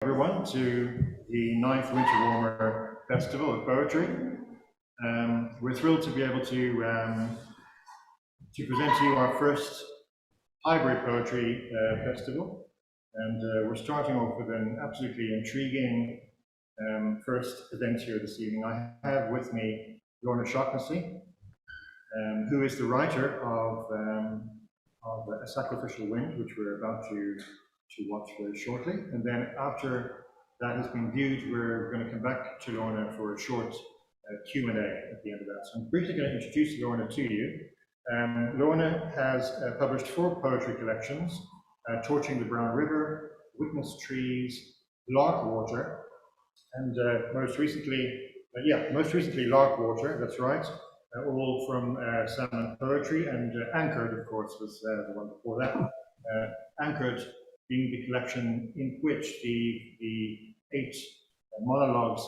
everyone to the 9th Winter Warmer Festival of Poetry. We're thrilled to be able to present to you our first hybrid poetry festival. And we're starting off with an absolutely intriguing first event here this evening. I have with me Lorna Shaughnessy, who is the writer of A Sacrificial Wind, which we're about to watch very shortly. And then after that has been viewed, we're going to come back to Lorna for a short Q&A at the end of that. So I'm briefly going to introduce Lorna to you. Lorna has published 4 poetry collections, Torching the Brown River, Witness Trees, Lark Water, and most recently Lark Water, that's right, all from Salmon Poetry, and Anchored, of course, was the one before that. Anchored being the collection in which the 8 monologues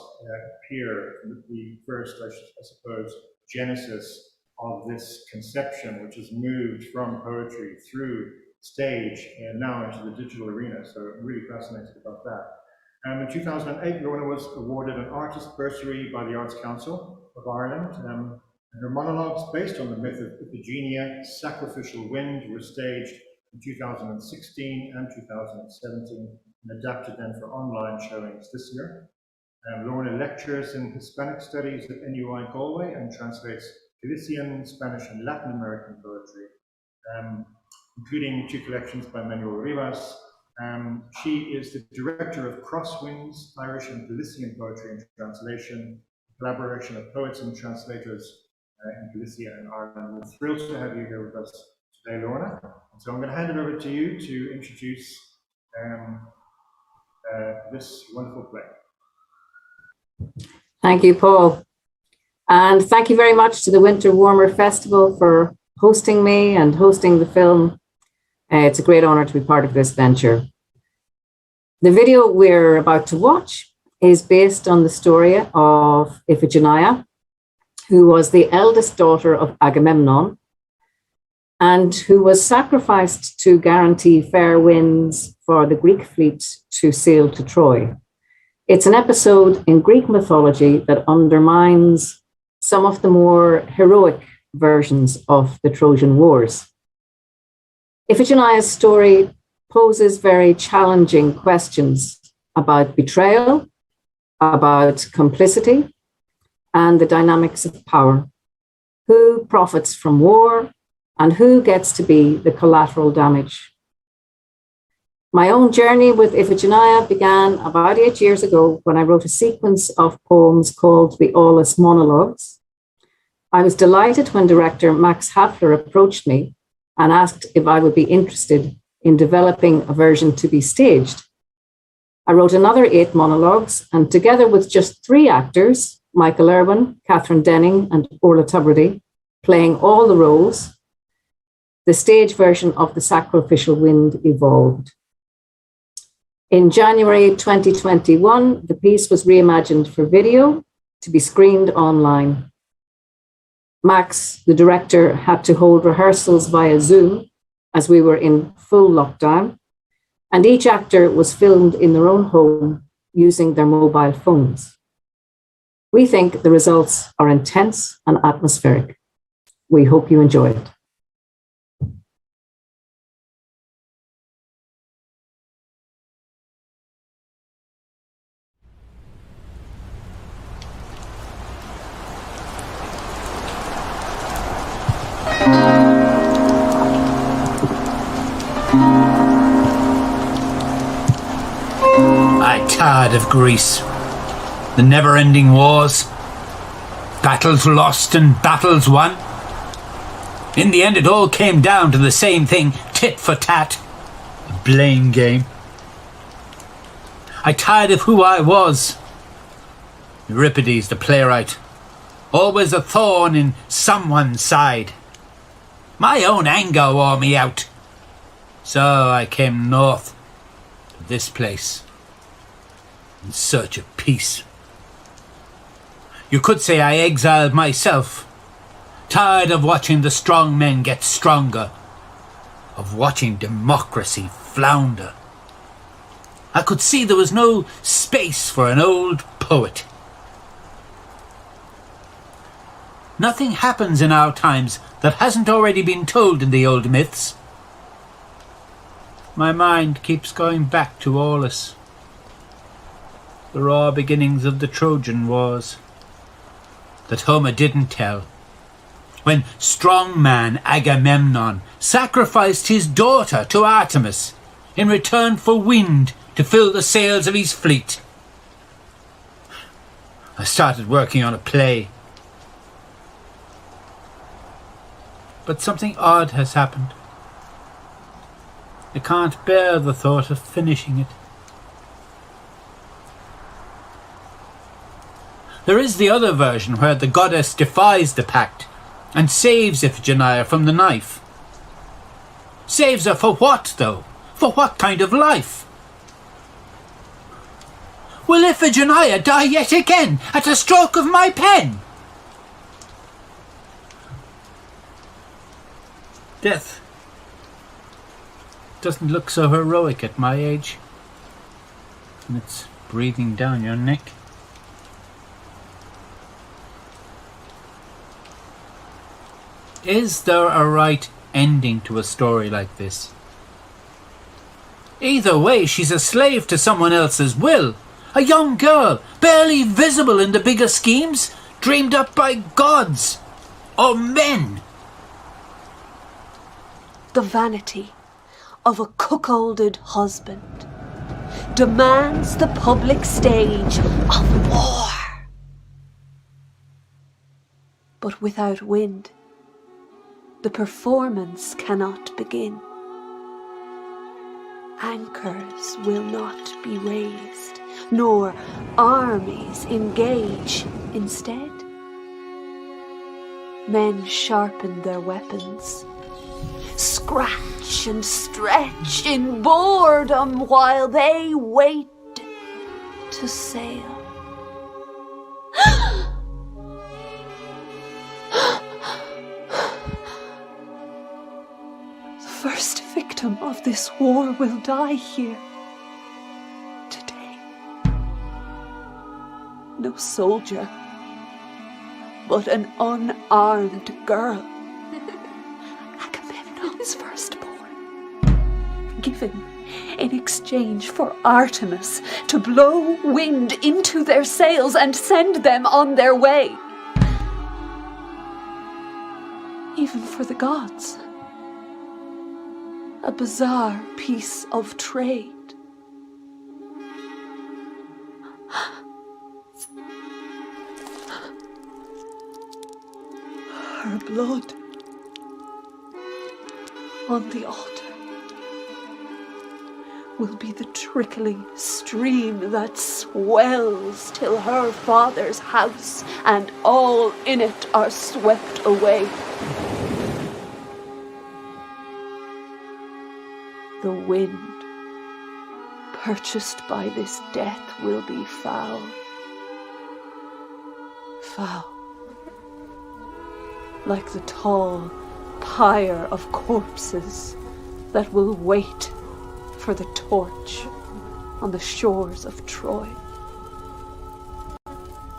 appear, the first, I suppose, genesis of this conception, which has moved from poetry through stage and now into the digital arena. So I'm really fascinated about that. In 2008, Lorna was awarded an artist bursary by the Arts Council of Ireland. And her monologues, based on the myth of Iphigenia, Sacrificial Wind, were staged in 2016 and 2017 and adapted then for online showings this year. Lorna lectures in Hispanic Studies at NUI Galway and translates Galician, Spanish and Latin American poetry, including 2 collections by Manuel Rivas. She is the director of Crosswinds, Irish and Galician Poetry and Translation, a collaboration of poets and translators in Galicia and Ireland. We're thrilled to have you here with us today, Lorna. So I'm going to hand it over to you to introduce this wonderful play. Thank you, Paul. And thank you very much to the Winter Warmer Festival for hosting me and hosting the film. It's a great honor to be part of this venture. The video we're about to watch is based on the story of Iphigenia, who was the eldest daughter of Agamemnon and who was sacrificed to guarantee fair winds for the Greek fleet to sail to Troy. It's an episode in Greek mythology that undermines some of the more heroic versions of the Trojan Wars. Iphigenia's story poses very challenging questions about betrayal, about complicity, and the dynamics of power. Who profits from war, and who gets to be the collateral damage? My own journey with Iphigenia began about 8 years ago when I wrote a sequence of poems called the Orla's Monologues. I was delighted when director Max Hafler approached me and asked if I would be interested in developing a version to be staged. I wrote another 8 monologues, and together with just 3 actors, Michael Irwin, Catherine Denning, and Orla Tubridy, playing all the roles, the stage version of The Sacrificial Wind evolved. In January 2021, the piece was reimagined for video to be screened online. Max, the director, had to hold rehearsals via Zoom as we were in full lockdown, and each actor was filmed in their own home using their mobile phones. We think the results are intense and atmospheric. We hope you enjoy it. I'm tired of Greece. The never-ending wars. Battles lost and battles won. In the end, it all came down to the same thing, tit for tat. A blame game. I'm tired of who I was. Euripides, the playwright. Always a thorn in someone's side. My own anger wore me out. So I came north to this place in search of peace. You could say I exiled myself, tired of watching the strong men get stronger, of watching democracy flounder. I could see there was no space for an old poet. Nothing happens in our times that hasn't already been told in the old myths. My mind keeps going back to Orla's, the raw beginnings of the Trojan Wars that Homer didn't tell, when strong man Agamemnon sacrificed his daughter to Artemis in return for wind to fill the sails of his fleet. I started working on a play, but something odd has happened. I can't bear the thought of finishing it. There is the other version where the goddess defies the pact and saves Iphigenia from the knife. Saves her for what, though? For what kind of life? Will Iphigenia die yet again at a stroke of my pen? Death doesn't look so heroic at my age. And it's breathing down your neck. Is there a right ending to a story like this? Either way, she's a slave to someone else's will. A young girl, barely visible in the bigger schemes, dreamed up by gods or men. The vanity of a cuckolded husband demands the public stage of war. But without wind, the performance cannot begin. Anchors will not be raised, nor armies engage. Instead, men sharpen their weapons, scratch and stretch in boredom while they wait to sail. The first victim of this war will die here today. No soldier, but an unarmed girl. Agamemnon's firstborn, given in exchange for Artemis to blow wind into their sails and send them on their way. Even for the gods, a bizarre piece of trade. Her blood on the altar will be the trickling stream that swells till her father's house and all in it are swept away. The wind purchased by this death will be foul. Foul. Like the tall pyre of corpses that will wait for the torch on the shores of Troy.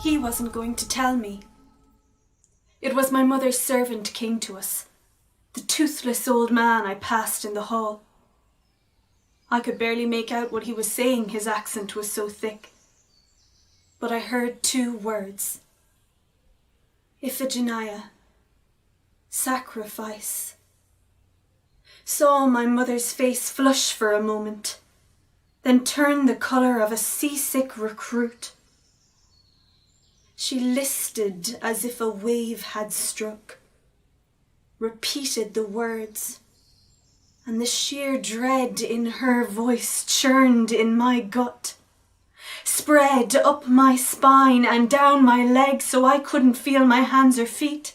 He wasn't going to tell me. It was my mother's servant came to us, the toothless old man I passed in the hall. I could barely make out what he was saying, his accent was so thick. But I heard two words. Iphigenia. Sacrifice. Saw my mother's face flush for a moment, then turn the colour of a seasick recruit. She listed as if a wave had struck, repeated the words, and the sheer dread in her voice churned in my gut, spread up my spine and down my legs so I couldn't feel my hands or feet.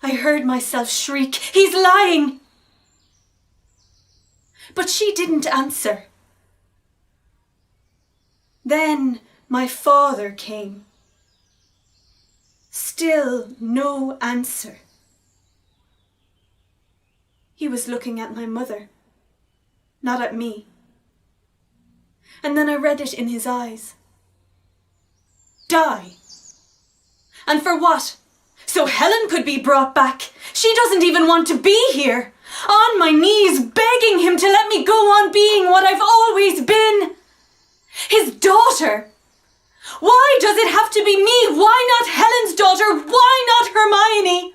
I heard myself shriek, "He's lying!" But she didn't answer. Then my father came. Still no answer. He was looking at my mother, not at me. And then I read it in his eyes. Die. And for what? So Helen could be brought back. She doesn't even want to be here. On my knees, begging him to let me go on being what I've always been. His daughter. Why does it have to be me? Why not Helen's daughter? Why not Hermione?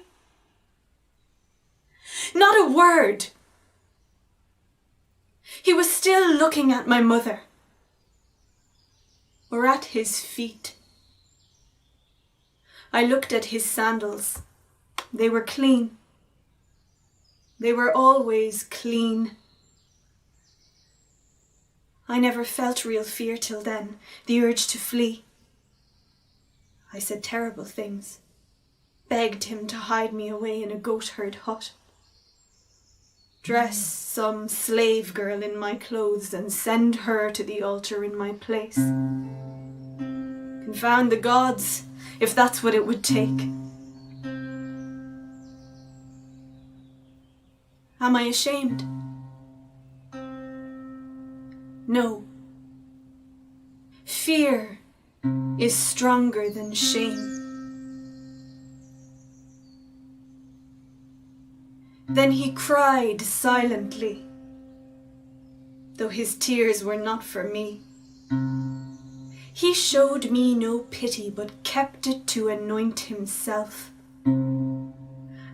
Not a word. He was still looking at my mother. Or at his feet. I looked at his sandals. They were clean. They were always clean. I never felt real fear till then, the urge to flee. I said terrible things, begged him to hide me away in a goat-herd hut. Dress some slave girl in my clothes and send her to the altar in my place. Confound the gods, if that's what it would take. Am I ashamed? No. Fear is stronger than shame. Then he cried silently, though his tears were not for me. He showed me no pity, but kept it to anoint himself.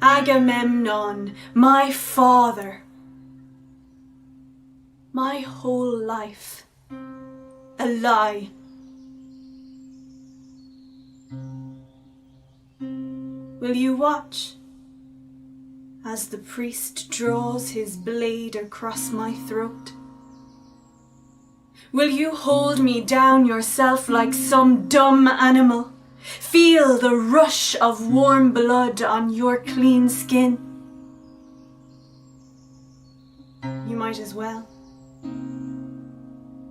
Agamemnon, my father, my whole life, a lie. Will you watch as the priest draws his blade across my throat? Will you hold me down yourself like some dumb animal? Feel the rush of warm blood on your clean skin? You might as well.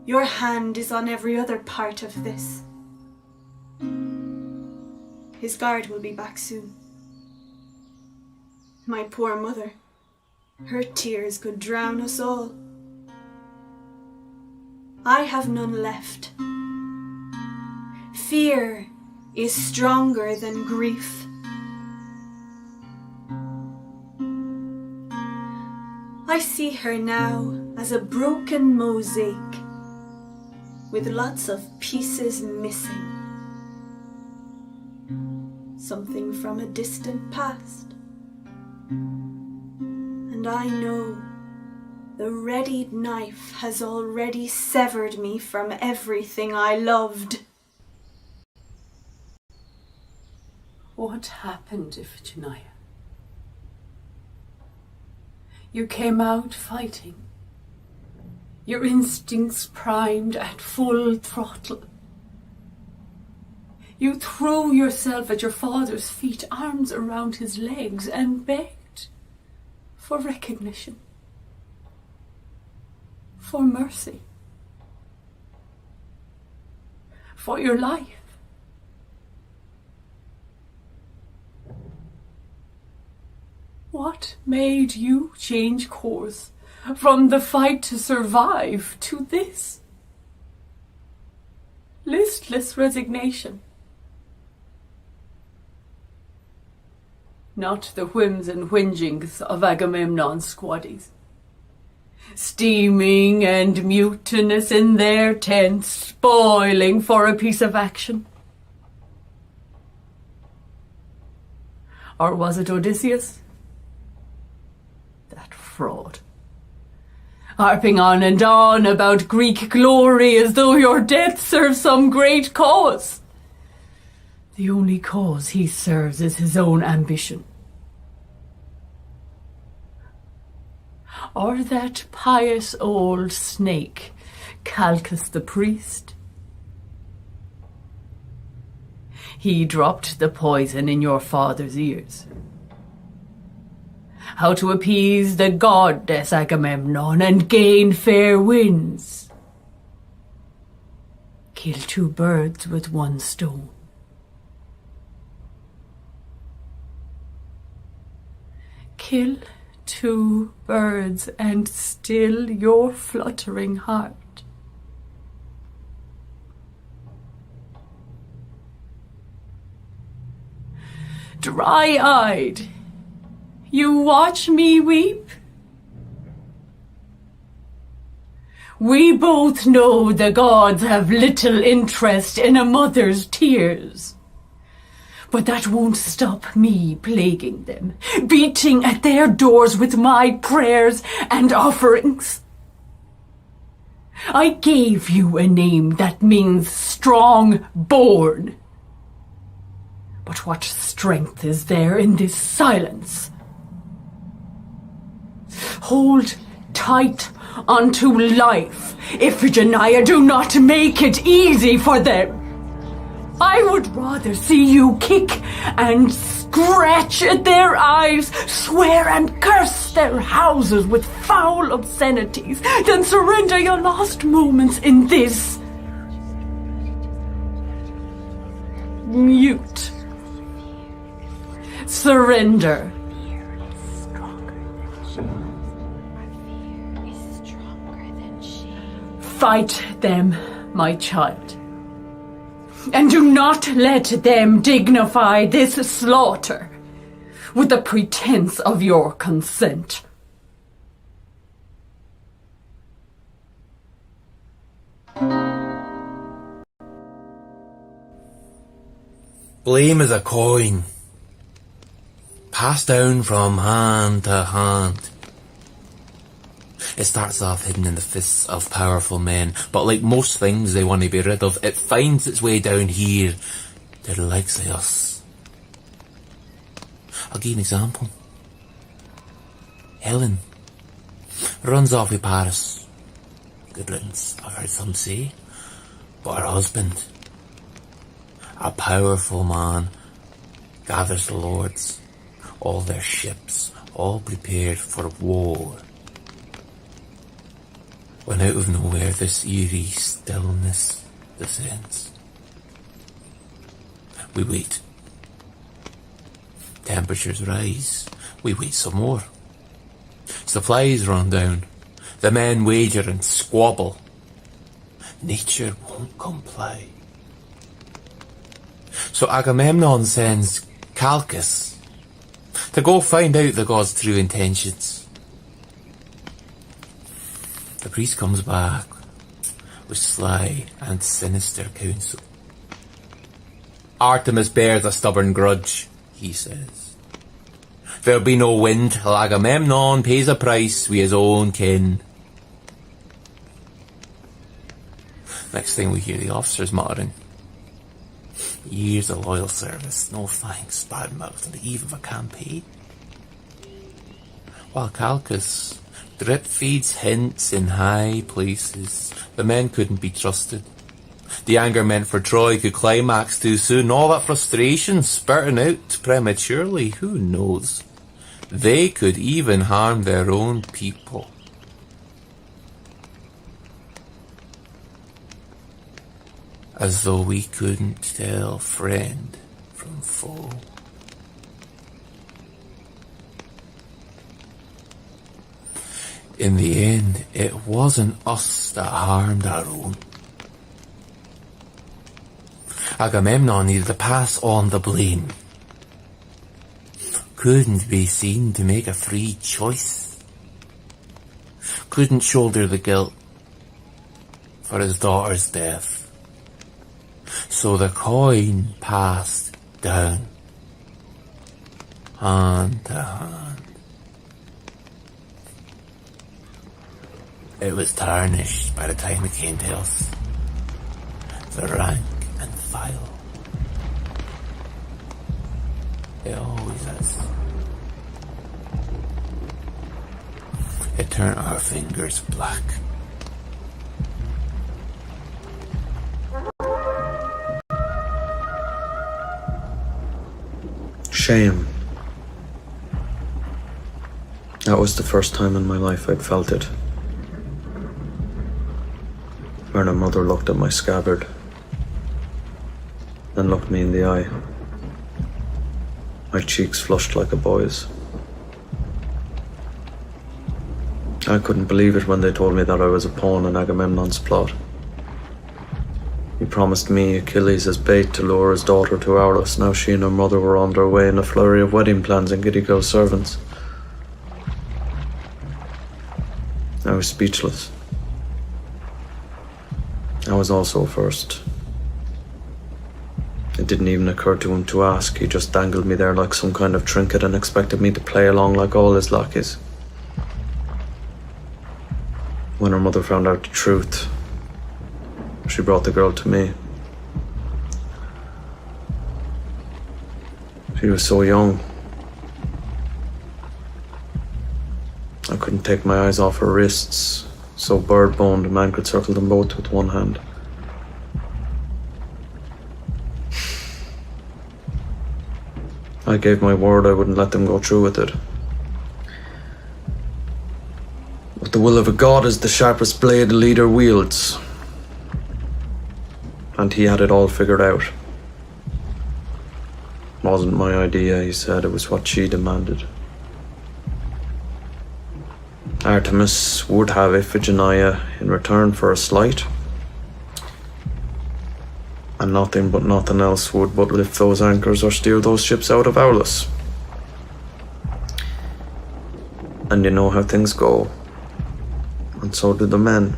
Your hand is on every other part of this. His guard will be back soon. My poor mother, her tears could drown us all. I have none left. Fear is stronger than grief. I see her now as a broken mosaic with lots of pieces missing. Something from a distant past. And I know the readied knife has already severed me from everything I loved. What happened, Iphigenia? You came out fighting, your instincts primed at full throttle. You threw yourself at your father's feet, arms around his legs, and begged for recognition, for mercy, for your life. What made you change course from the fight to survive to this? Listless resignation. Not the whims and whingings of Agamemnon's squaddies, steaming and mutinous in their tents, spoiling for a piece of action. Or was it Odysseus? That fraud. Harping on and on about Greek glory as though your death serves some great cause. The only cause he serves is his own ambition. Or that pious old snake, Calchas the priest. He dropped the poison in your father's ears. How to appease the goddess Agamemnon and gain fair winds. Kill two birds with one stone. Kill two birds and still your fluttering heart. Dry-eyed, you watch me weep? We both know the gods have little interest in a mother's tears. But that won't stop me plaguing them, beating at their doors with my prayers and offerings. I gave you a name that means strong-born. But what strength is there in this silence? Hold tight unto life, Iphigenia. Do not make it easy for them. I would rather see you kick and scratch at their eyes, swear and curse their houses with foul obscenities, than surrender your lost moments in this mute surrender. Fight them, my child. And do not let them dignify this slaughter with the pretense of your consent. Blame is a coin, passed down from hand to hand. It starts off hidden in the fists of powerful men, but like most things they want to be rid of, it finds its way down here to the likes of us. I'll give you an example. Helen runs off with Paris. Good riddance, I've heard some say. But her husband, a powerful man, gathers the lords, all their ships, all prepared for war. When out of nowhere this eerie stillness descends. We wait. Temperatures rise. We wait some more. Supplies run down. The men wager and squabble. Nature won't comply. So Agamemnon sends Calchas to go find out the gods' true intentions. The priest comes back with sly and sinister counsel. Artemis bears a stubborn grudge, he says. There'll be no wind till Agamemnon pays a price with his own kin. Next thing we hear the officers muttering. Years of loyal service, no thanks, bad mouth on the eve of a campaign. While Calchas drip feeds hints in high places. The men couldn't be trusted. The anger meant for Troy could climax too soon. All that frustration spurting out prematurely, who knows? They could even harm their own people. As though we couldn't tell friend from foe. In the end, it wasn't us that harmed our own. Agamemnon needed to pass on the blame. Couldn't be seen to make a free choice. Couldn't shoulder the guilt for his daughter's death. So the coin passed down, hand to hand. It was tarnished by the time it came to us. The rank and file. It always is. It turned our fingers black. Shame. That was the first time in my life I'd felt it. Lorna mother looked at my scabbard, then looked me in the eye. My cheeks flushed like a boy's. I couldn't believe it when they told me that I was a pawn in Agamemnon's plot. He promised me Achilles as bait to lure his daughter to Aulis. Now she and her mother were on their way in a flurry of wedding plans and giddy girl servants. I was speechless. I was also first. It didn't even occur to him to ask. He just dangled me there like some kind of trinket and expected me to play along like all his lackeys. When her mother found out the truth, she brought the girl to me. She was so young. I couldn't take my eyes off her wrists, so bird-boned a man could circle them both with one hand. I gave my word I wouldn't let them go through with it. But the will of a god is the sharpest blade a leader wields. And he had it all figured out. It wasn't my idea, he said, it was what she demanded. Artemis would have Iphigenia in return for a slight. And nothing but nothing else would but lift those anchors or steer those ships out of Aulis. And you know how things go. And so did the men.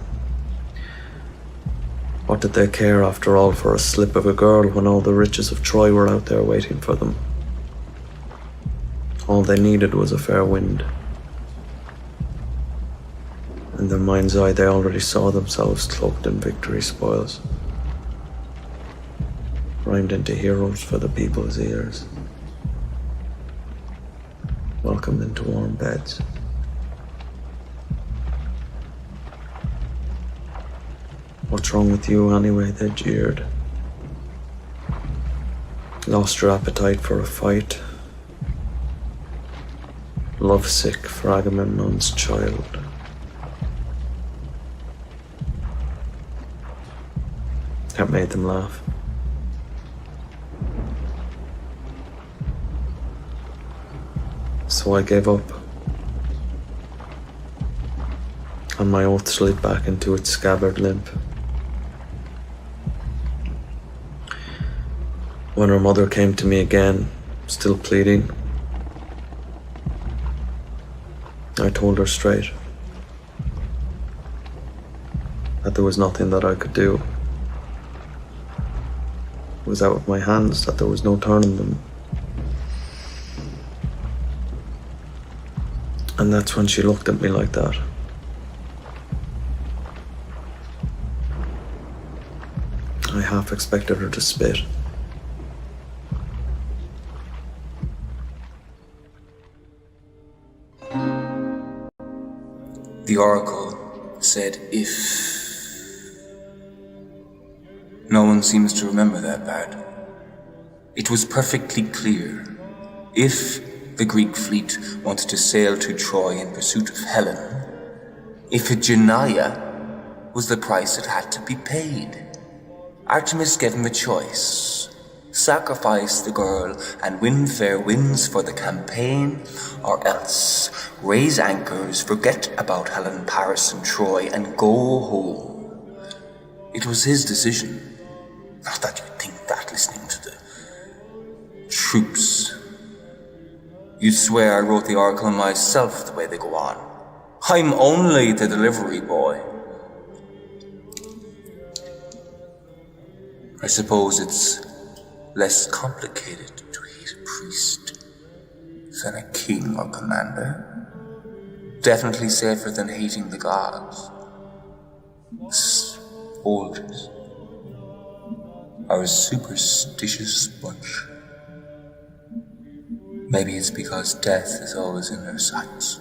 What did they care after all for a slip of a girl when all the riches of Troy were out there waiting for them? All they needed was a fair wind. In their mind's eye they already saw themselves cloaked in victory spoils, rhymed into heroes for the people's ears, welcomed into warm beds. What's wrong with you anyway, they jeered. Lost your appetite for a fight. Lovesick for Agamemnon's child. That made them laugh. So I gave up. And my oath slid back into its scabbard limp. When her mother came to me again, still pleading, I told her straight that there was nothing that I could do. It was out of my hands, that there was no turning them. And that's when she looked at me like that. I half expected her to spit. The oracle said if. No one seems to remember that part. It was perfectly clear. If the Greek fleet wanted to sail to Troy in pursuit of Helen, Iphigenia was the price that had to be paid. Artemis gave him a choice. Sacrifice the girl and win fair winds for the campaign, or else raise anchors, forget about Helen, Paris and Troy, and go home. It was his decision. Not that you'd think that listening to the troops. You'd swear I wrote the oracle myself the way they go on. I'm only the delivery boy. I suppose it's less complicated to hate a priest than a king or commander. Definitely safer than hating the gods. Soldiers are a superstitious bunch. Maybe it's because death is always in their sights.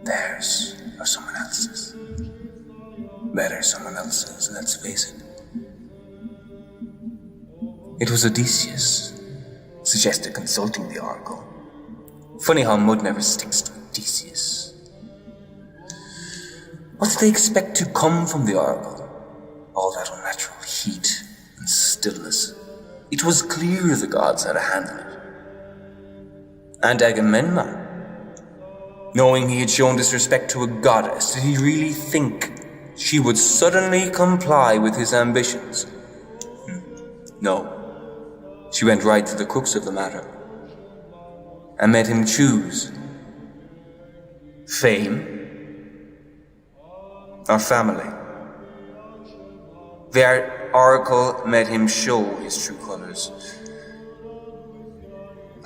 Theirs or someone else's. Better someone else's, let's face it. It was Odysseus suggested consulting the oracle. Funny how mud never sticks to Odysseus. What did they expect to come from the oracle? All that unnatural heat and stillness. It was clear the gods had a hand in it. And Agamemnon, knowing he had shown disrespect to a goddess, did he really think she would suddenly comply with his ambitions. No. She went right to the crux of the matter and made him choose fame or family. The oracle made him show his true colors.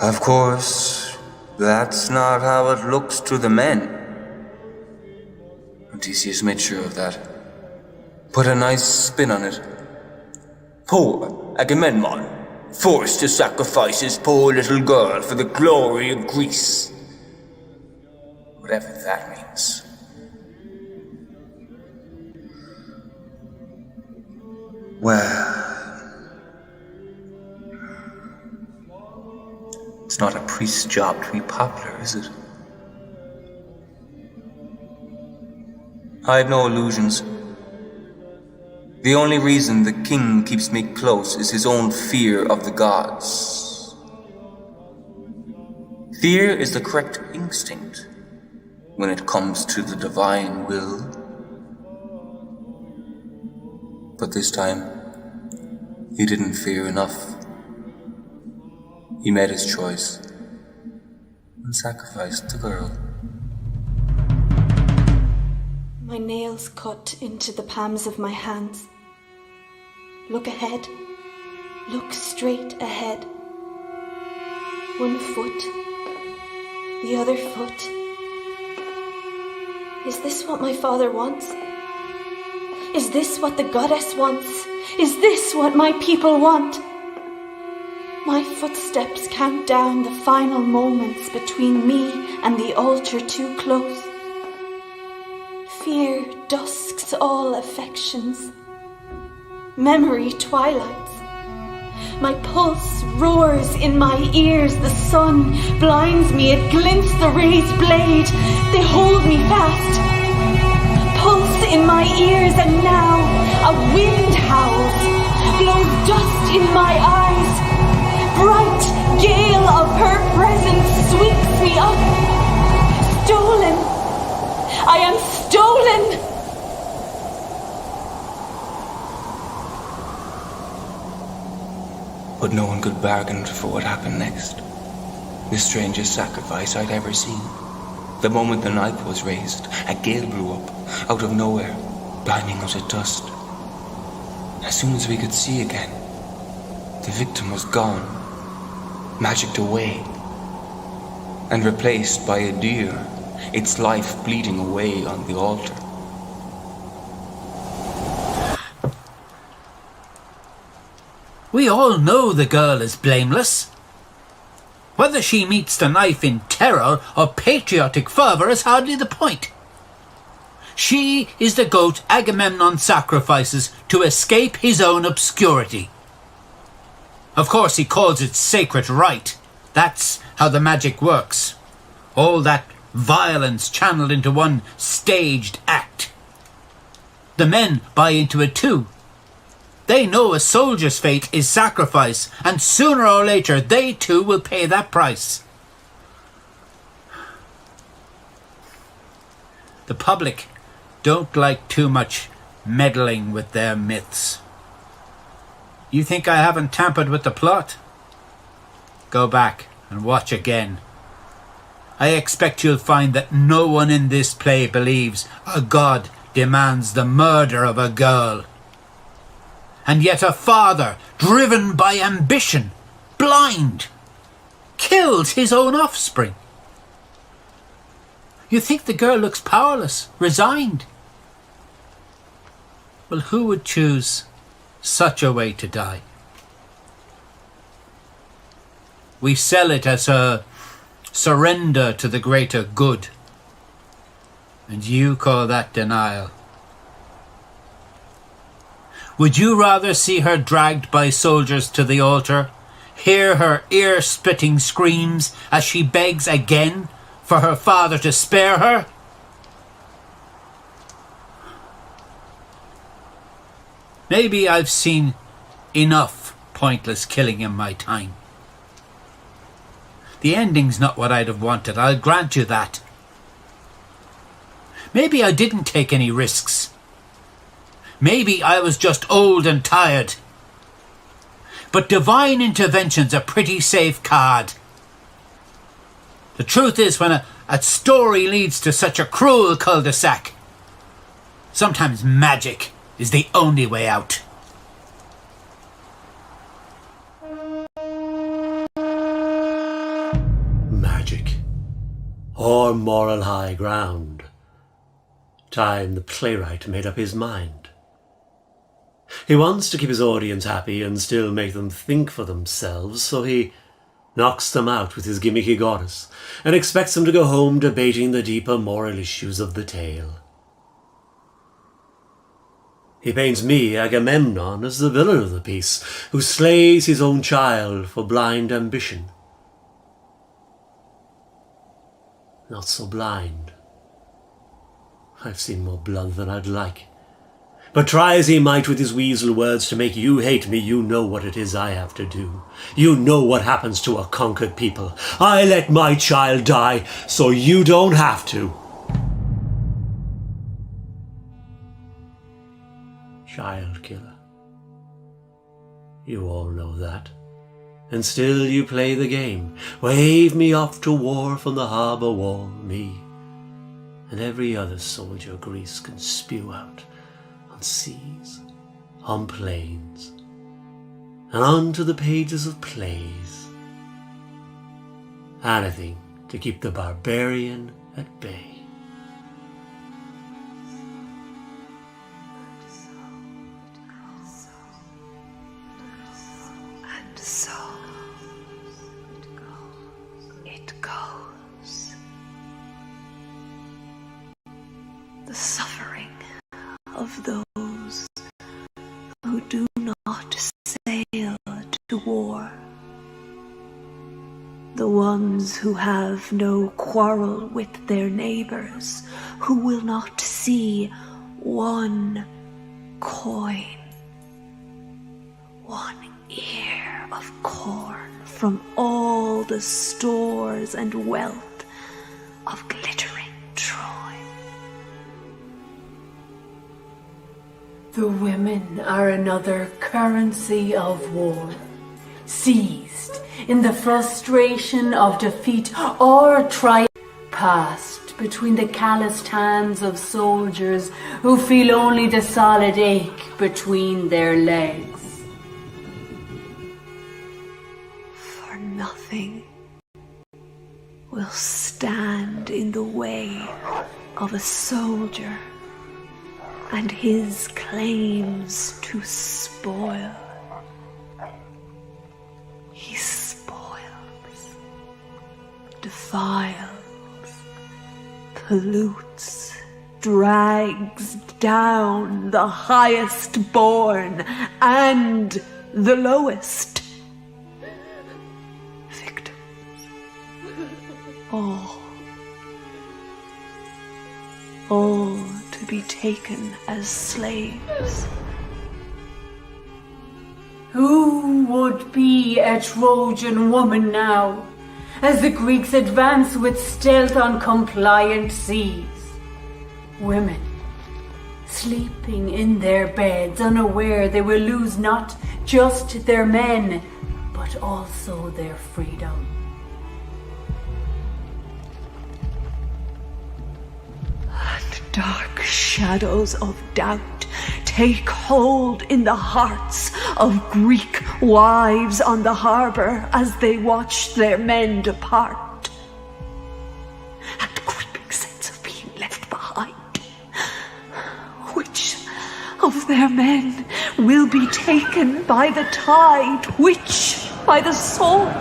Of course, that's not how it looks to the men. Odysseus made sure of that. Put a nice spin on it. Poor Agamemnon, forced to sacrifice his poor little girl for the glory of Greece. Whatever that means. Well, it's not a priest's job to be popular, is it? I have no illusions. The only reason the king keeps me close is his own fear of the gods. Fear is the correct instinct when it comes to the divine will. But this time, he didn't fear enough. He made his choice and sacrificed the girl. My nails cut into the palms of my hands. Look ahead. Look straight ahead. One foot. The other foot. Is this what my father wants? Is this what the goddess wants? Is this what my people want? My footsteps count down the final moments between me and the altar too close. Fear dusks all affections. Memory twilights. My pulse roars in my ears. The sun blinds me. It glints the raised blade. They hold me fast. Pulse in my ears, and now a wind howls. Blows dust in my eyes. Bright gale of her presence sweeps me up. Stolen. I am stolen! But no one could bargain for what happened next. The strangest sacrifice I'd ever seen. The moment the knife was raised, a gale blew up, out of nowhere, blinding us to dust. As soon as we could see again, the victim was gone, magicked away, and replaced by a deer, its life bleeding away on the altar. We all know the girl is blameless. Whether she meets the knife in terror or patriotic fervour is hardly the point. She is the goat Agamemnon sacrifices to escape his own obscurity. Of course, he calls it sacred right. That's how the magic works. All that violence channeled into one staged act. The men buy into it too. They know a soldier's fate is sacrifice, and sooner or later they too will pay that price. The public don't like too much meddling with their myths. You think I haven't tampered with the plot? Go back and watch again. I expect you'll find that no one in this play believes a god demands the murder of a girl. And yet a father, driven by ambition, blind, kills his own offspring. You think the girl looks powerless, resigned? Well, who would choose such a way to die? We sell it as a surrender to the greater good. And you call that denial. Would you rather see her dragged by soldiers to the altar, hear her ear-splitting screams as she begs again for her father to spare her? Maybe I've seen enough pointless killing in my time. The ending's not what I'd have wanted, I'll grant you that. Maybe I didn't take any risks. Maybe I was just old and tired. But divine intervention's a pretty safe card. The truth is, when a story leads to such a cruel cul-de-sac, sometimes magic is the only way out. Magic, or moral high ground. Time the playwright made up his mind. He wants to keep his audience happy and still make them think for themselves, so he knocks them out with his gimmicky goddess and expects them to go home debating the deeper moral issues of the tale. He paints me, Agamemnon, as the villain of the piece, who slays his own child for blind ambition. Not so blind. I've seen more blood than I'd like. But try as he might with his weasel words to make you hate me, you know what it is I have to do. You know what happens to a conquered people. I let my child die, so you don't have to. Child killer. You all know that. And still you play the game. Wave me off to war from the harbour wall, me and every other soldier Greece can spew out on seas, on plains, and onto the pages of plays. Anything to keep the barbarian at bay. And so it goes. The suffering of those who do not sail to war, the ones who have no quarrel with their neighbors, who will not see one coin, one ear of corn from all the stores and wealth of glittering Troy. The women are another currency of war, seized in the frustration of defeat or triumph, passed between the calloused hands of soldiers who feel only the solid ache between their legs. For nothing will stand in the way of a soldier and his claims to spoil. He spoils, defiles, pollutes, drags down the highest born and the lowest. Victims. All to be taken as slaves. Who would be a Trojan woman now, as the Greeks advance with stealth on compliant seas? Women, sleeping in their beds, unaware they will lose not just their men, but also their freedom. And dark shadows of doubt take hold in the hearts of Greek wives on the harbour as they watch their men depart. And the creeping sense of being left behind. Which of their men will be taken by the tide? Which by the sword?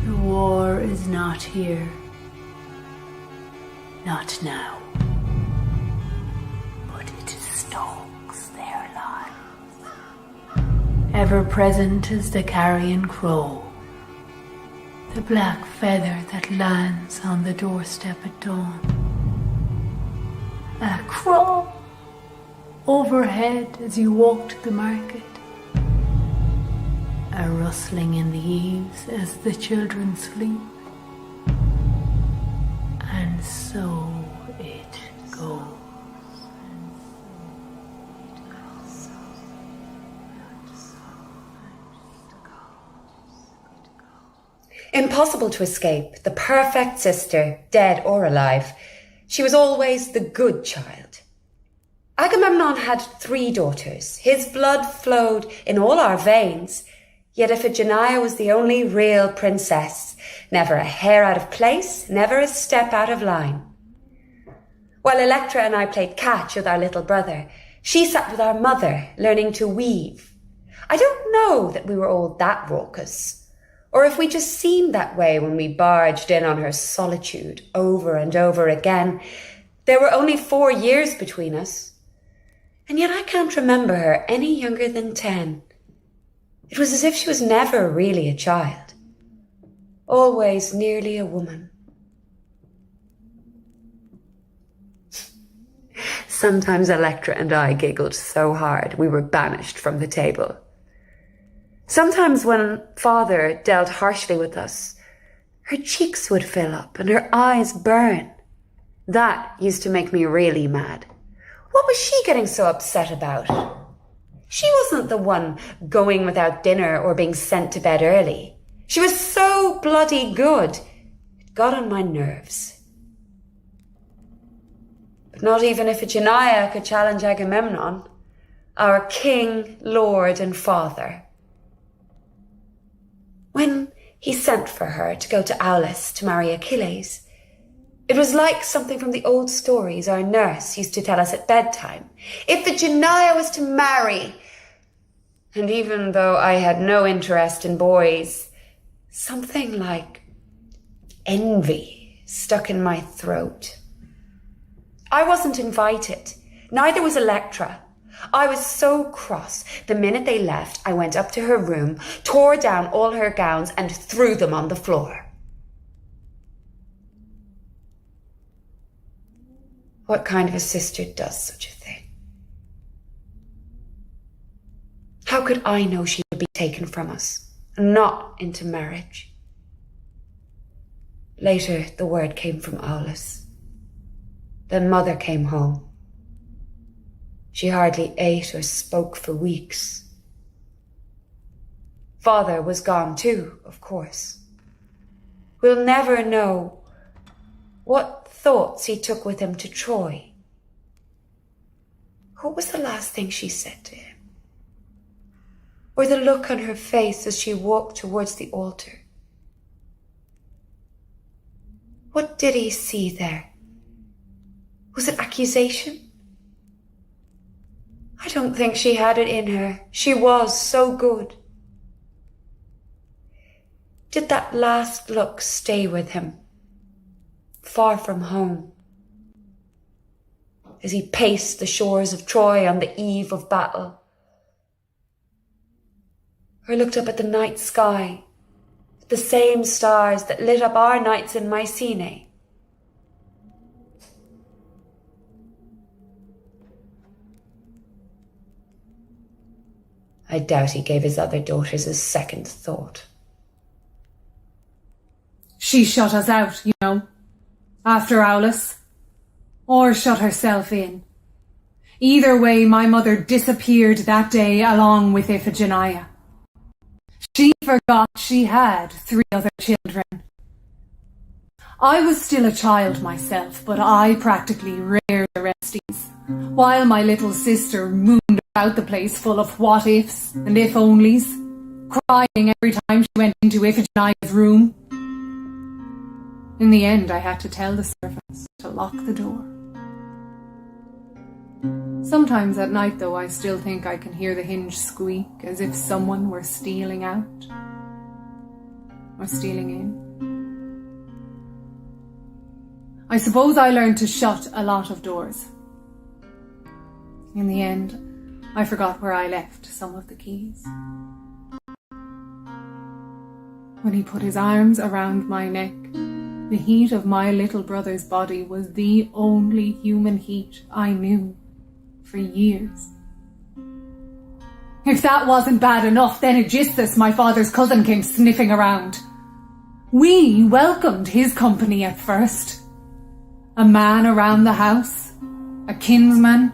The war is not here. Not now. But it stalks their lives. Ever present is the carrion crow, the black feather that lands on the doorstep at dawn. A crow overhead as you walk to the market. A rustling in the eaves as the children sleep. And so it goes. Impossible to escape, the perfect sister, dead or alive. She was always the good child. Agamemnon had 3 daughters. His blood flowed in all our veins, yet Iphigenia was the only real princess. Never a hair out of place, never a step out of line. While Electra and I played catch with our little brother, she sat with our mother, learning to weave. I don't know that we were all that raucous, or if we just seemed that way when we barged in on her solitude over and over again. There were only 4 years between us, and yet I can't remember her any younger than 10. It was as if she was never really a child, always nearly a woman. Sometimes Electra and I giggled so hard we were banished from the table. Sometimes when Father dealt harshly with us, her cheeks would fill up and her eyes burn. That used to make me really mad. What was she getting so upset about? She wasn't the one going without dinner or being sent to bed early. She was so bloody good. It got on my nerves. But not even Iphigenia could challenge Agamemnon, our king, lord, and father. When he sent for her to go to Aulis to marry Achilles, it was like something from the old stories our nurse used to tell us at bedtime. Iphigenia was to marry. And even though I had no interest in boys, something like envy stuck in my throat. I wasn't invited. Neither was Electra. I was so cross. The minute they left, I went up to her room, tore down all her gowns, and threw them on the floor. What kind of a sister does such a thing? How could I know she would be taken from us, and not into marriage? Later, the word came from Aulis. Then Mother came home. She hardly ate or spoke for weeks. Father was gone too, of course. We'll never know what thoughts he took with him to Troy. What was the last thing she said to him? Or the look on her face as she walked towards the altar? What did he see there? Was it accusation? I don't think she had it in her. She was so good. Did that last look stay with him, far from home, as he paced the shores of Troy on the eve of battle? Or looked up at the night sky, the same stars that lit up our nights in Mycenae? I doubt he gave his other daughters a second thought. She shut us out, you know, after Aulis, or shut herself in. Either way, my mother disappeared that day along with Iphigenia. She forgot she had 3 other children. I was still a child myself, but I practically reared the resties, while my little sister mooned about the place full of what-ifs and if-onlys, crying every time she went into Iphigenia's room. In the end, I had to tell the servants to lock the door. Sometimes at night, though, I still think I can hear the hinge squeak as if someone were stealing out or stealing in. I suppose I learned to shut a lot of doors. In the end, I forgot where I left some of the keys. When he put his arms around my neck, the heat of my little brother's body was the only human heat I knew for years. If that wasn't bad enough, then Aegisthus, my father's cousin, came sniffing around. We welcomed his company at first. A man around the house, a kinsman,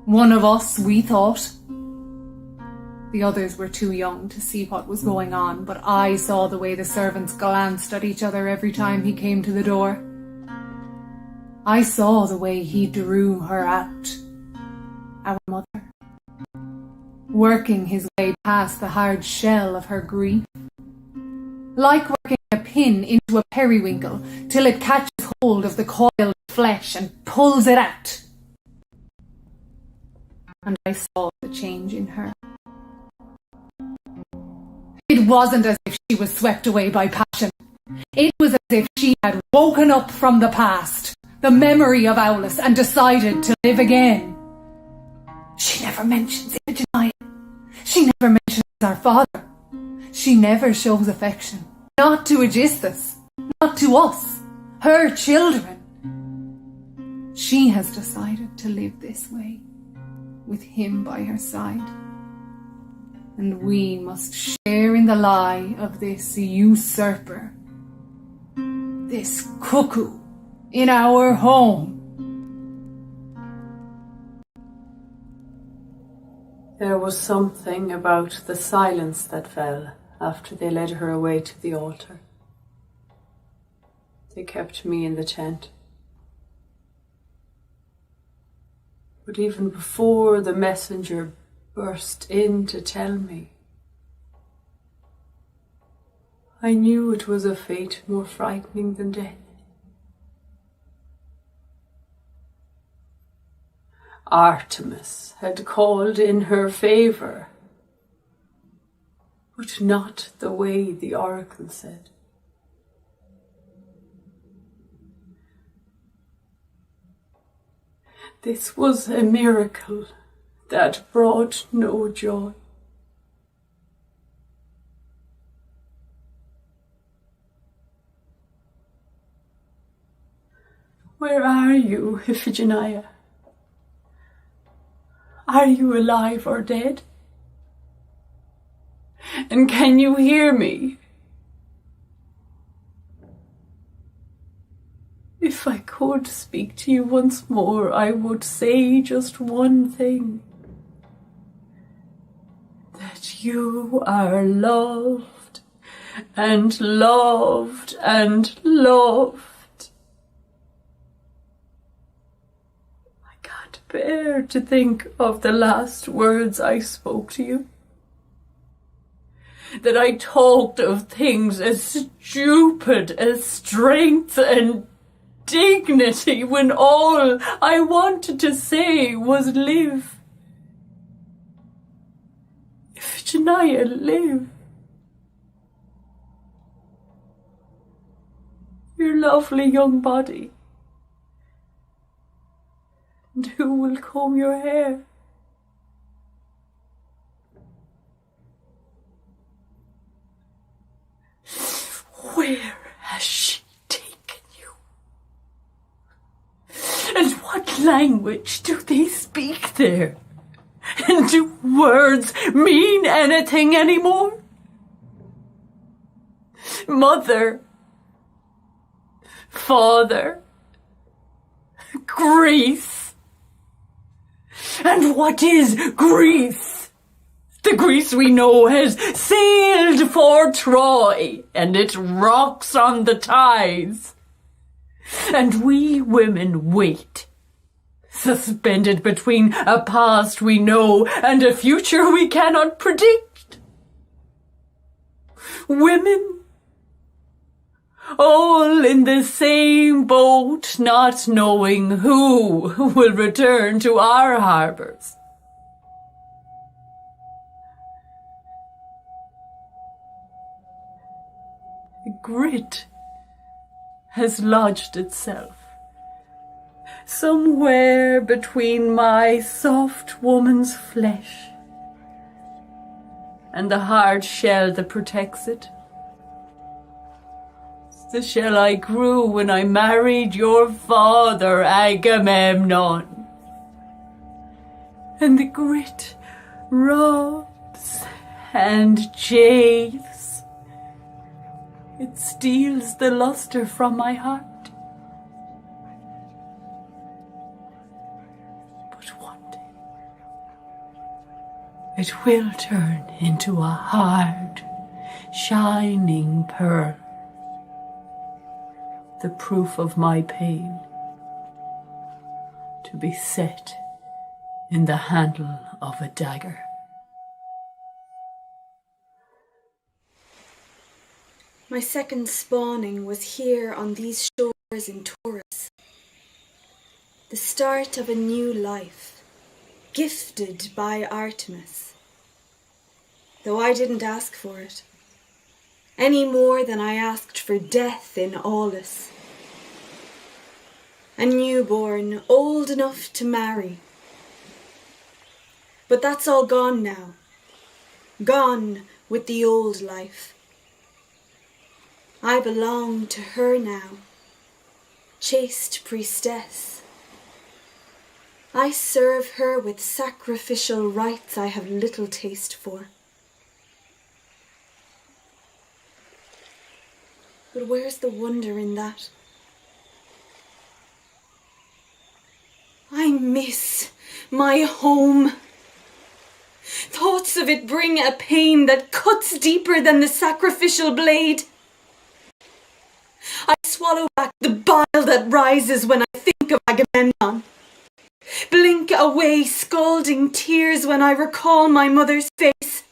one of us, we thought. The others were too young to see what was going on, but I saw the way the servants glanced at each other every time he came to the door. I saw the way he drew her out, our mother, working his way past the hard shell of her grief, like working a pin into a periwinkle till it catches hold of the coiled flesh and pulls it out. And I saw the change in her. It wasn't as if she was swept away by passion. It was as if she had woken up from the past, the memory of Aulus, and decided to live again. She never mentions Iphigenia. She never mentions our father. She never shows affection. Not to Aegisthus. Not to us. Her children. She has decided to live this way, with him by her side. And we must share in the lie of this usurper, this cuckoo in our home. There was something about the silence that fell after they led her away to the altar. They kept me in the tent. But even before the messenger burst in to tell me, I knew it was a fate more frightening than death. Artemis had called in her favour, but not the way the oracle said. This was a miracle that brought no joy. Where are you, Iphigenia? Are you alive or dead? And can you hear me? If I could speak to you once more, I would say just one thing. That you are loved and loved and loved. I can't bear to think of the last words I spoke to you. That I talked of things as stupid as strength and dignity when all I wanted to say was live. Iphigenia, live. Your lovely young body. And who will comb your hair? Where has she taken you? And what language do they speak there? And do words mean anything anymore? Mother, father, Greece. And what is Greece? The Greece we know has sailed for Troy, and it rocks on the tides. And we women wait, suspended between a past we know and a future we cannot predict. Women, all in the same boat, not knowing who will return to our harbours. Grit has lodged itself somewhere between my soft woman's flesh and the hard shell that protects it. It's the shell I grew when I married your father, Agamemnon. And the grit rubs and chafes. It steals the luster from my heart. But one day, it will turn into a hard, shining pearl. The proof of my pain, to be set in the handle of a dagger. My second spawning was here on these shores in Taurus. The start of a new life, gifted by Artemis. Though I didn't ask for it, any more than I asked for death in Aulis. A newborn, old enough to marry. But that's all gone now. Gone with the old life. I belong to her now, chaste priestess. I serve her with sacrificial rites I have little taste for. But where's the wonder in that? I miss my home. Thoughts of it bring a pain that cuts deeper than the sacrificial blade. I swallow back the bile that rises when I think of Agamemnon. Blink away scalding tears when I recall my mother's face.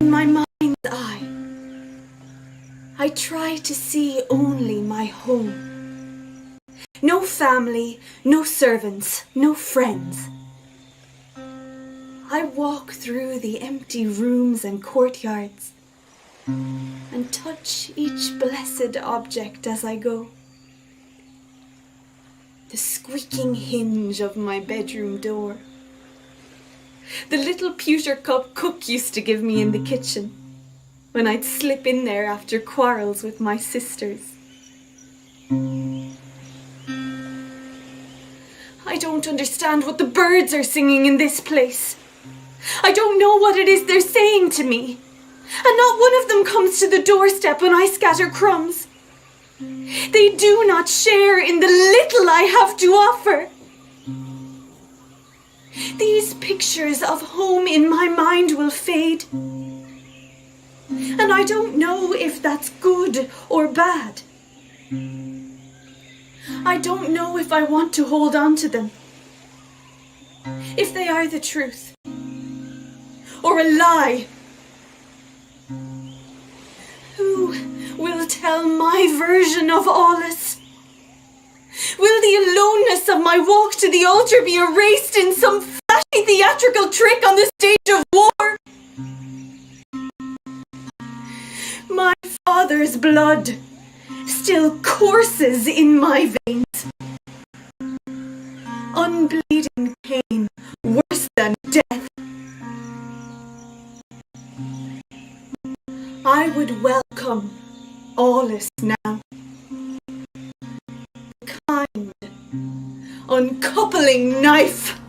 In my mind's eye, I try to see only my home. No family, no servants, no friends. I walk through the empty rooms and courtyards and touch each blessed object as I go. The squeaking hinge of my bedroom door. The little pewter cup cook used to give me in the kitchen when I'd slip in there after quarrels with my sisters. I don't understand what the birds are singing in this place. I don't know what it is they're saying to me. And not one of them comes to the doorstep when I scatter crumbs. They do not share in the little I have to offer. These pictures of home in my mind will fade. And I don't know if that's good or bad. I don't know if I want to hold on to them. If they are the truth. Or a lie. Who will tell my version of Aulis? Will the aloneness of my walk to the altar be erased in some flashy theatrical trick on the stage of war? My father's blood still courses in my veins. Unbleeding pain, worse than death. I would welcome Aulis now. The kind, uncoupling knife.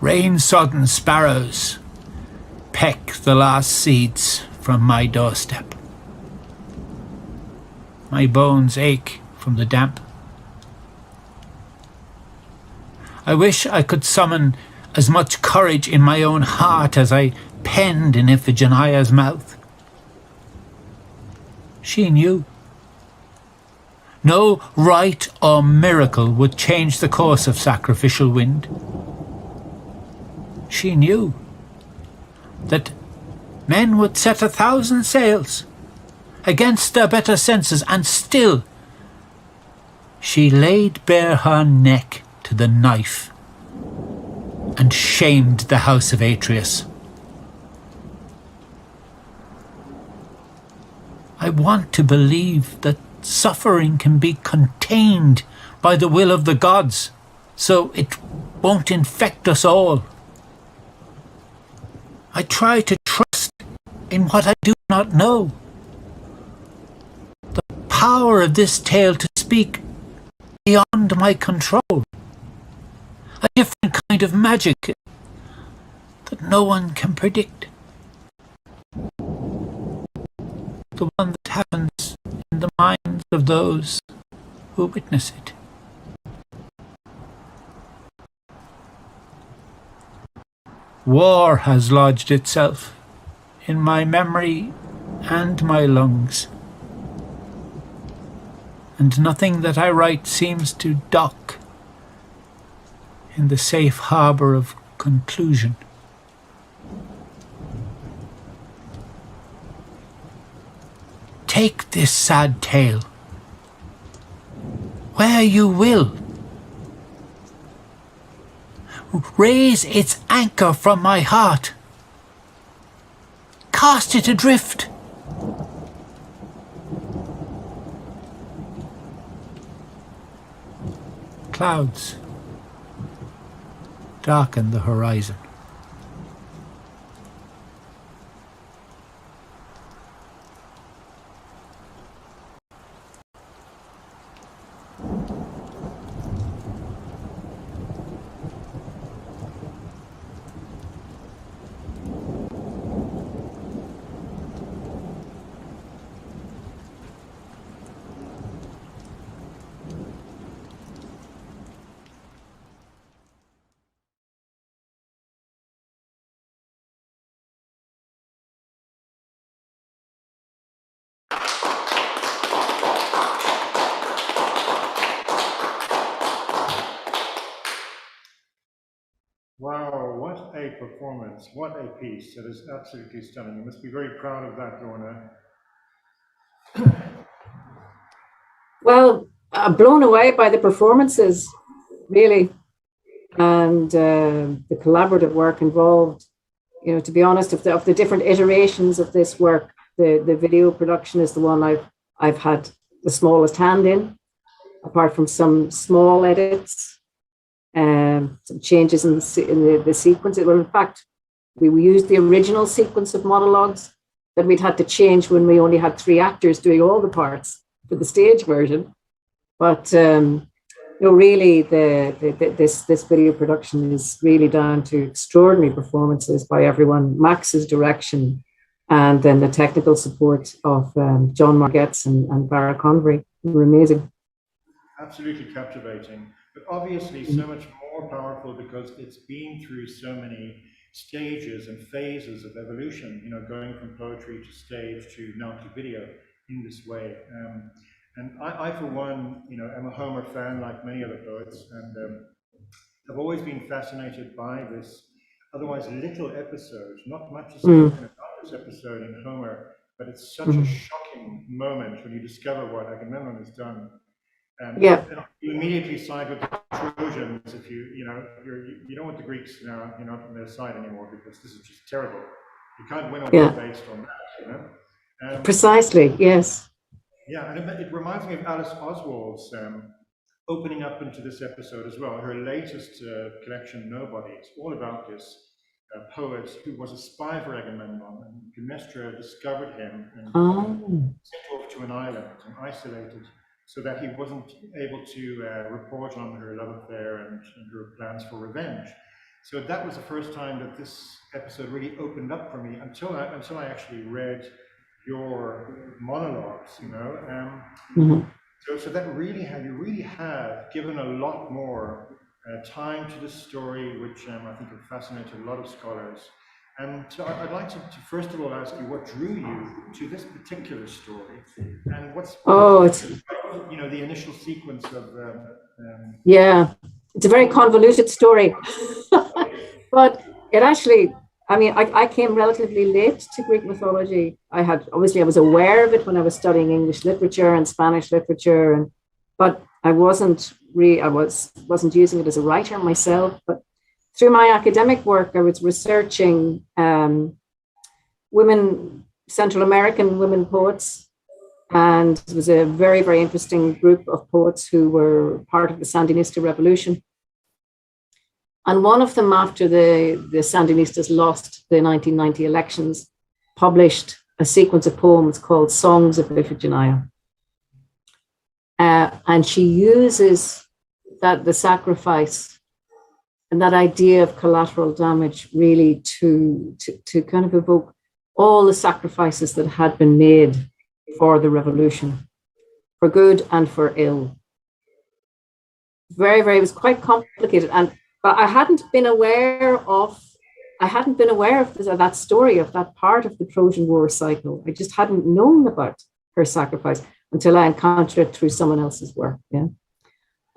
Rain-sodden sparrows peck the last seeds from my doorstep. My bones ache from the damp. I wish I could summon as much courage in my own heart as I penned in Iphigenia's mouth. She knew. No rite or miracle would change the course of Sacrificial Wind. She knew that men would set 1,000 sails against their better senses, and still she laid bare her neck to the knife and shamed the house of Atreus. I want to believe that suffering can be contained by the will of the gods, so it won't infect us all. I try to trust in what I do not know. The power of this tale to speak beyond my control. A different kind of magic that no one can predict. the one that happens in the minds of those who witness it. War has lodged itself in my memory and my lungs, and nothing that I write seems to dock in the safe harbour of conclusion. Take this sad tale where you will. Raise its anchor from my heart. Cast it adrift. Clouds darken the horizon. Wow, what a performance, what a piece. That is absolutely stunning. You must be very proud of that, Lorna. Well, blown away by the performances, really, and the collaborative work involved. You know, to be honest, of the different iterations of this work, the video production is the one I've had the smallest hand in, apart from some small edits. Some changes in the sequence. Well, in fact, we used the original sequence of monologues that we'd had to change when we only had 3 actors doing all the parts for the stage version. But really, this video production is really down to extraordinary performances by everyone. Max's direction, and then the technical support of John Margetts and Barra Convery were amazing. Absolutely captivating. But obviously so much more powerful because it's been through so many stages and phases of evolution, you know, going from poetry to stage to now to video in this way. And I, for one, you know, am a Homer fan like many other poets, and I've always been fascinated by this otherwise little episode. Not much is spoken about this episode in Homer, but it's such a shocking moment when you discover what Agamemnon has done. And you immediately side with the Trojans if you don't want the Greeks now, you're not on their side anymore because this is just terrible. You can't win or lose based on that, you know. Precisely, yes. Yeah, and it reminds me of Alice Oswald's opening up into this episode as well. Her latest collection, Nobody, it's all about this poet who was a spy for Agamemnon, and Clytemnestra discovered him and sent off to an island and isolated, so that he wasn't able to report on her love affair and her plans for revenge. So that was the first time that this episode really opened up for me until I actually read your monologues, you know. So that you really have given a lot more time to this story, which I think have fascinated a lot of scholars. So I'd like to first of all ask you what drew you to this particular story, and what's you know, the initial sequence of it's a very convoluted story. But it actually, I mean, I came relatively late to Greek mythology. I was aware of it when I was studying English literature and Spanish literature, but I wasn't using it as a writer myself. But through my academic work, I was researching Central American women poets. And it was a very, very interesting group of poets who were part of the Sandinista revolution. And one of them, after the Sandinistas lost the 1990 elections, published a sequence of poems called Songs of Iphigenia. And she uses the sacrifice and that idea of collateral damage really to kind of evoke all the sacrifices that had been made for the revolution, for good and for ill. It was quite complicated, but I hadn't been aware of that story, of that part of the Trojan War cycle. I just hadn't known about her sacrifice until I encountered it through someone else's work. Yeah.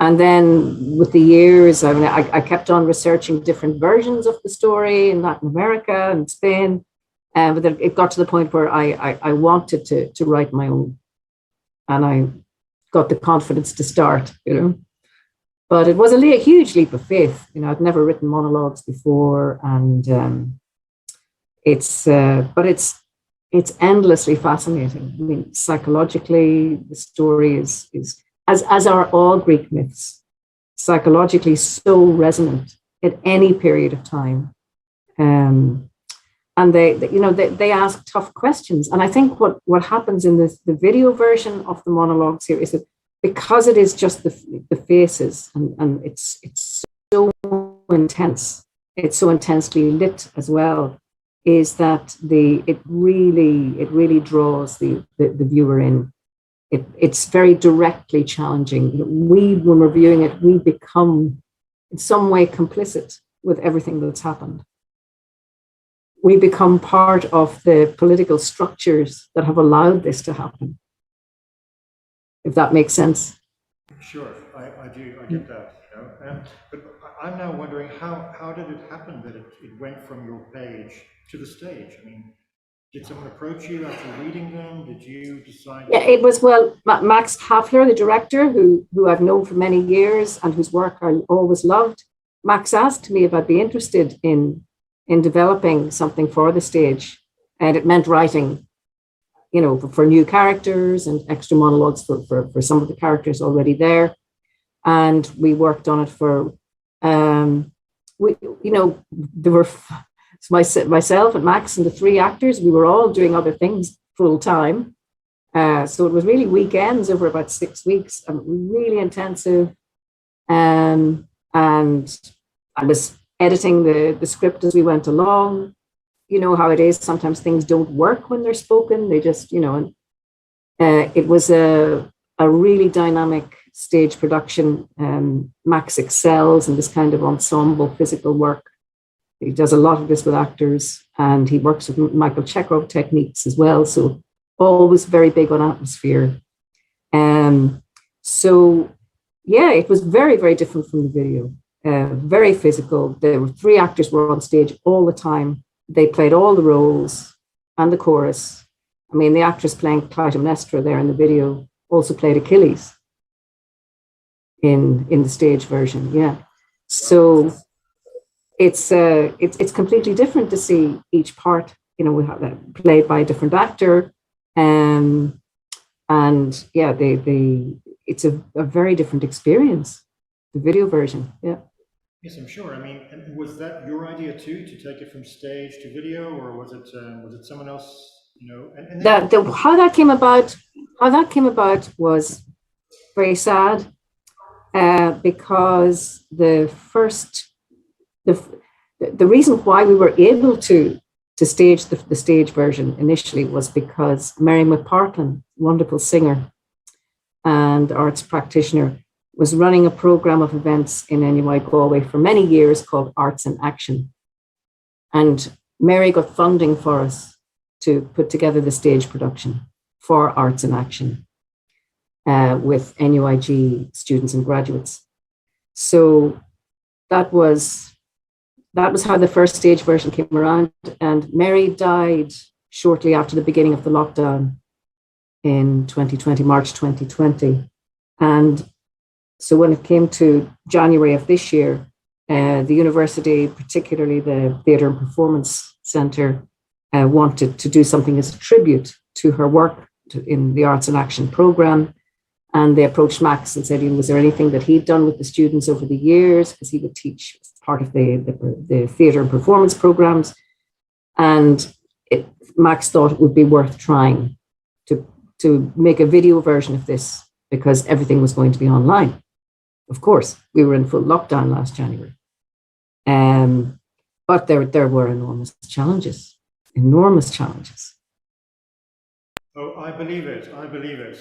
And then with the years, I kept on researching different versions of the story in Latin America and Spain. But then it got to the point where I wanted to write my own. And I got the confidence to start, But it was a huge leap of faith. I'd never written monologues before. And it's endlessly fascinating. I mean, psychologically, the story is as are all Greek myths, psychologically so resonant at any period of time. And they ask tough questions. And I think what happens in the video version of the monologues here is that because it is just the faces and it's so intense, it's so intensely lit as well, is that it really draws the viewer in. It's very directly challenging. When we're viewing it, we become in some way complicit with everything that's happened. We become part of the political structures that have allowed this to happen, if that makes sense. Sure, I do, I get that. But I'm now wondering, how did it happen that it went from your page to the stage? I mean, did someone approach you after reading them? Did you decide? Yeah, it was, Max Hafler, the director, who I've known for many years and whose work I always loved. Max asked me if I'd be interested in developing something for the stage. And it meant writing, for new characters and extra monologues for some of the characters already there. And we worked on it for, there were myself and Max and the three actors, we were all doing other things full time. So it was really weekends over about 6 weeks, really intensive. And I was editing the script as we went along. You know how it is. Sometimes things don't work when they're spoken. They just, it was a really dynamic stage production. Max excels in this kind of ensemble physical work. He does a lot of this with actors, and he works with Michael Chekhov techniques as well. So always very big on atmosphere. So yeah, it was very, very different from the video. Very physical. There were three actors were on stage all the time. They played all the roles and the chorus. I mean, the actress playing Clytemnestra there in the video also played Achilles in the stage version. Yeah. So it's completely different to see each part, we have that played by a different actor. And yeah, it's a very different experience, the video version. Yeah. Yes, I'm sure. I mean, was that your idea too, to take it from stage to video, or was it someone else? How that came about was very sad, because the reason why we were able to stage the stage version initially was because Mary McPartlin, wonderful singer and arts practitioner, was running a program of events in NUI Galway for many years called Arts in Action. And Mary got funding for us to put together the stage production for Arts in Action with NUIG students and graduates. So that was how the first stage version came around. And Mary died shortly after the beginning of the lockdown in 2020, March 2020. And so when it came to January of this year, the university, particularly the Theatre and Performance Centre, wanted to do something as a tribute to her work in the Arts in Action programme. And they approached Max and said, was there anything that he'd done with the students over the years? Because he would teach as part of the theatre and performance programmes. And Max thought it would be worth trying to make a video version of this, because everything was going to be online. Of course, we were in full lockdown last January. But there were enormous challenges. Oh, I believe it. I believe it.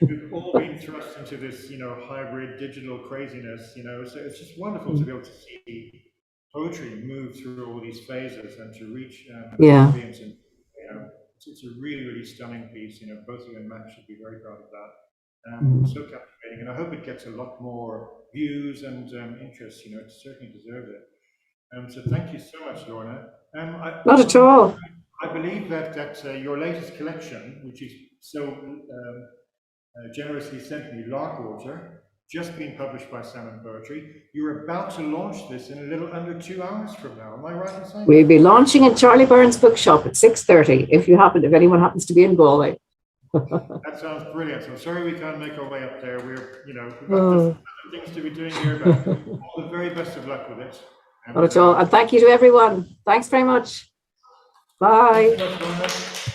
We've all been thrust into this, hybrid digital craziness, so it's just wonderful to be able to see poetry move through all these phases and to reach an audience. And, it's a really, really stunning piece. Both you and Matt should be very proud of that. So captivating. And I hope it gets a lot more views and interest. It certainly deserves it. So thank you so much, Lorna. Not at all. I believe that your latest collection, which is so generously sent me, Larkwater, just been published by Salmon Poetry. You're about to launch this in a little under 2 hours from now. Am I right in saying that? We'll be launching in Charlie Byrne's bookshop at 6:30 if anyone happens to be in Galway. That sounds brilliant. I'm sorry we can't make our way up there. We've got other things to be doing here, but all the very best of luck with it. Not at all. And thank you to everyone. Thanks very much. Bye. Thanks so much.